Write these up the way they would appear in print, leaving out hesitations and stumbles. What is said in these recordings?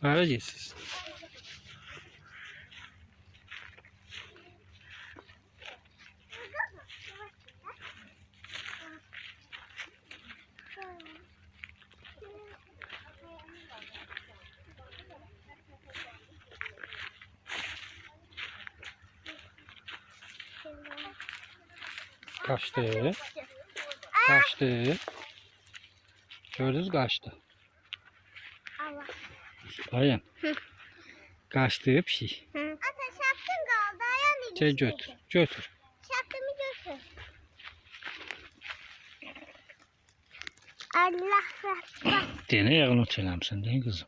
Göreceksiniz. Kaçtı. Kaçtı. Gördünüz kaçtı. Allah. Dayan. Kaçtı bir şey. Ata şapkın kaldı. Ayağını Şey götür. Götür. Şapkımı götür. Allah rahmet. Dene yağını çelemsin değil kızım.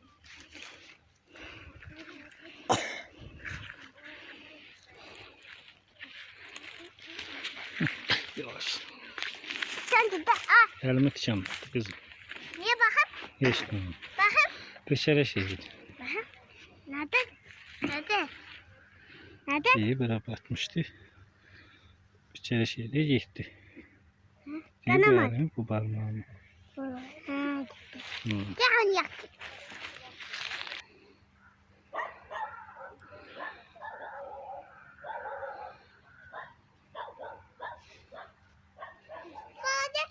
Yavaş. Sen de al. Elimi tutacağım kızım. Niye bakıp? Geçtim. Bakıp. Dışarı şey git. Bakıp. Nerede? Nerede? Nerede? İyi bırakmıştı. İçeri şeyde gitti. Ben ama. Bu parmağımı. Ha. Hı. Gel yak. Sadece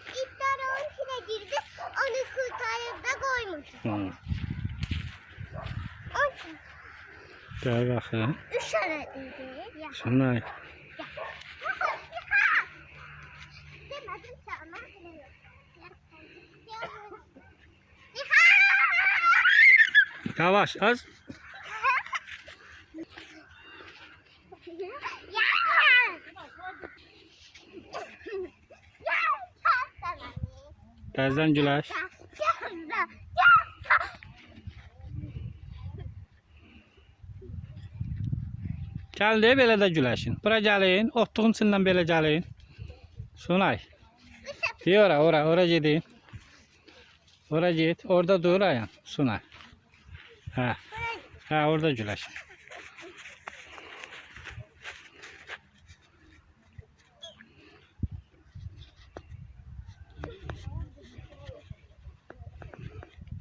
iftar onun içine girdi. Onu kurtarıp da koymuş. Hı. Onun için Gel bakayım. 3 tane dedi. Ya. Şunlar. Demedim sana. Yavaş az. Tezden güleş. Geldi belə də güləşin. Bura gəlin. Otduğun içindən belə gəlin. Sunay. Bir ora gedin. Ora git. Orada dur ayağın. Sunay. Ha. Ha orada güləşin.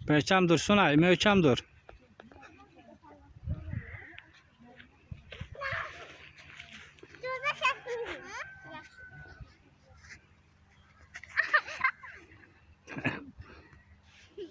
Möhkəm dur Sunay. Möhkəm dur.